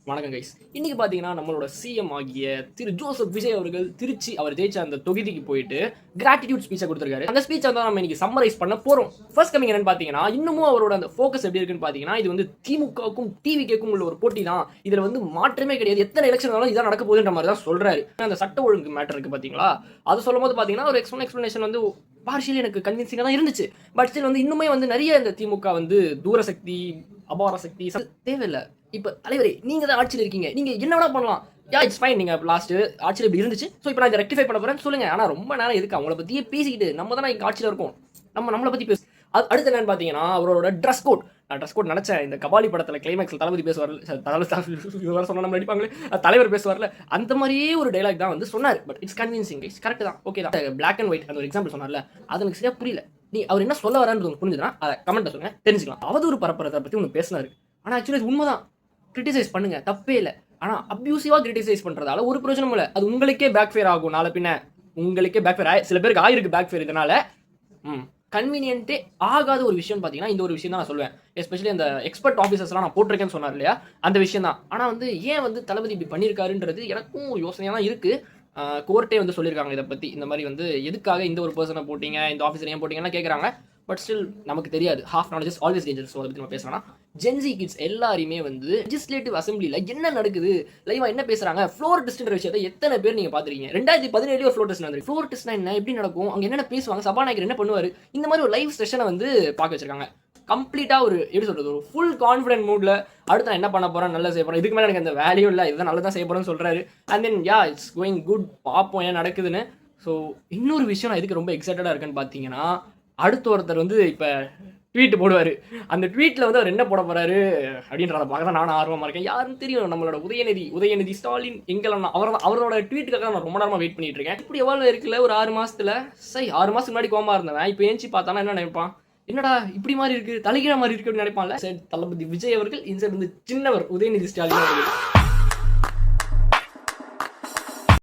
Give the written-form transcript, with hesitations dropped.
வணக்கம் கைஸ். இன்னைக்கு பார்த்தீங்கன்னா நம்மளோட சிஎம் ஆகிய திரு ஜோசப் விஜய் அவர்கள் திருச்சி அவர் ஜெயிச்ச அந்த தொகுதிக்கு போயிட்டு கிராட்டிடியூட் ஸ்பீச்சை கொடுத்துருக்காரு. அந்த ஸ்பீச்சை தான் நம்ம இன்னைக்கு சம்மரைஸ் பண்ண போறோம். ஃபர்ஸ்ட் கமிங் என்னன்னு பார்த்தீங்கன்னா, இன்னமும் அவரோட அந்த ஃபோக்கஸ் எப்படி இருக்குன்னு பார்த்தீங்கன்னா, இது வந்து திமுகவுக்கும் டிவிக்கும் உள்ள ஒரு போட்டி தான். இதுல வந்து மாற்றமே கிடையாது. எத்தனை எலெக்ஷன் ஆனாலும் இதான் நடக்க போகுதுன்ற மாதிரி தான் சொல்றாரு. அந்த சட்ட ஒழுங்கு மேட்டர் இருக்கு பார்த்தீங்களா, அது சொல்லும் போது பார்த்தீங்கன்னா ஒரு எக்ஸ்பிளனேஷன் வந்து பார்ஷியலி எனக்கு கன்வின்சிங்காக தான் இருந்துச்சு. பட் ஸ்டில் வந்து இன்னுமே வந்து நிறைய இந்த திமுக வந்து தூரசக்தி அபார சக்தி தேவையில்லை. இப்போ தலைவரே நீங்க தான் ஆட்சியில் இருக்கீங்க, நீங்க என்ன வேணா பண்ணலாம். இட்ஸ் ஃபைன், நீங்க லாஸ்ட் ஆட்சியில் இப்படி இருந்துச்சு, ஸோ இப்போ நான் இதை ரெக்டிஃபை பண்ண போறேன்னு சொல்லுங்க. ஆனால் ரொம்ப நேரம் எதுக்கு அவங்கள பத்தியே பேசிக்கிட்டு, நம்ம தானே இங்கே ஆட்சியில் இருக்கோம், நம்மளை பத்தி பேசு. அடுத்து என்னன்னு பார்த்தீங்கன்னா அவரோட ட்ரெஸ் கோட். நான் ட்ரெஸ் கோட் நினைச்சேன் இந்த கபாலி படத்தில் கிளைமேக்ஸில் தளபதி பேசுவார் சொன்ன நம்ம நடிப்பாங்களே தலைவர் பேசுவார்ல, அந்த மாதிரியே ஒரு டைலாக் தான் வந்து சொன்னார். But it's convincing, it's correct தான், ஓகே தான். பிளாக் அண்ட் ஒயிட் அந்த ஒரு எக்ஸாம்பிள் சொன்னார்ல, அது எனக்கு சரியா புரியல. நீ அவர் என்ன சொல்ல வரான்னு புரிஞ்சுதுன்னா அதை கமெண்ட்டை சொல்லுங்க, தெரிஞ்சுக்கலாம். அவதூறு பரப்புறதை பற்றி ஒன்று பேசினாரு. ஆனால் ஆக்சுவலி இது உண்மைதான். கிரிட்டிசைஸ் பண்ணுங்க, தப்பே இல்லை. ஆனால் அப்யூசிவாக கிரிட்டிசைஸ் பண்ணுறதால ஒரு பிரயோஜனம் இல்லை. அது உங்களுக்கே பேக் ஃபேர் ஆகும். நாளை பின்ன உங்களுக்கே பேக் ஃபேர் சில பேருக்கு ஆயிருக்கு பேக் ஃபேர். இதனால கன்வீனியன்ட்டே ஆகாத ஒரு விஷயம் பார்த்தீங்கன்னா இந்த ஒரு விஷயம் தான் நான் சொல்லுவேன். எஸ்பெஷலி அந்த எக்ஸ்பர்ட் ஆஃபீஸர்ஸ்லாம் நான் போட்டிருக்கேன்னு சொன்னார் இல்லையா, அந்த விஷயம் தான். ஆனால் வந்து ஏன் வந்து தளபதி இப்படி பண்ணியிருக்காருன்றது எனக்கும் ஒரு யோசனையாக தான் இருக்குது. கோர்ட்டே வந்து சொல்லியிருக்காங்க இதை பற்றி. இந்த மாதிரி வந்து எதுக்காக இந்த ஒரு பர்சனை போட்டிங்க, இந்த ஆஃபீஸர் ஏன் போட்டிங்கன்னா கேட்குறாங்க. பட் ஸ்டில் நமக்கு தெரியாது. Half knowledge is always dangerous. So அதை பற்றி நம்ம பேசலாம். ஜென்சி கிட்ஸ் எல்லாருமே வந்து லெஜிஸ்லேட்டிவ் அசம்பிளியில் என்ன நடக்குது, லைவாக என்ன பேசுகிறாங்க, ஃப்ளோர் டெஸ்ட்ன்ற விஷயத்தை எத்தனை பேர் நீங்கள் பார்த்துருக்கீங்க. 2017 ஒரு ஃப்ளோர் டெஸ்ட் நடந்து. ஃப்ளோர் டெஸ்ட்னா என்ன, எப்படி நடக்கும், அங்கே என்னென்ன பேசுவாங்க, சபாநாயகர் என்ன பண்ணுவார், இந்த மாதிரி ஒரு லைவ் செஷனை வந்து பார்க்க வச்சிருக்காங்க. கம்ப்ளீட்டாக ஒரு எப்படி சொல்கிறது, ஒரு ஃபுல் கான்ஃபிடென்ட் மூடில் அடுத்து நான் என்ன பண்ண போகிறேன், நல்லா செய்ய போகிறேன், இதுக்கு மேலே எனக்கு அந்த வேல்யூ இல்லை, இதுதான் நல்லா தான் செய்ய போகிறேன்னு சொல்கிறாரு. And then it's going good, பார்ப்போம் ஏன் நடக்குதுன்னு. ஸோ இன்னொரு விஷயம் நான் எதுக்கு ரொம்ப எக்ஸைட்டடாக இருக்குன்னு பார்த்தீங்கன்னா, அடுத்த ஒருத்தர் வந்து இப்போ ட்வீட் போடுவார். அந்த ட்வீட்டில் வந்து அவர் என்ன போட போகிறாரு அப்படின்றத பார்க்க தான் நானும் ஆர்வமாக இருக்கேன். யாருன்னு தெரியும், நம்மளோட உதயநிதி ஸ்டாலின் எங்கெல்லாம் அவரோட ட்வீட்டுக்காக நான் ரொம்ப நேரமாக வெயிட் பண்ணிட்டு இருக்கேன். இப்படி எவ்வளோ இருக்குல்ல ஒரு 6 மாதத்தில். 6 மாதத்துக்கு முன்னாடி கோமா இருந்தவன் இப்போ ஏஞ்சி பார்த்தானா என்ன நினைப்பான், என்னடா இப்படி மாதிரி இருக்குது, தலைகீழ மாதிரி இருக்குது அப்படின்னு நினைப்பான்ல. தளபதி விஜய் அவர்கள் இன்சைட் வந்து சின்னவர் உதயநிதி ஸ்டாலின் அவர்கள்.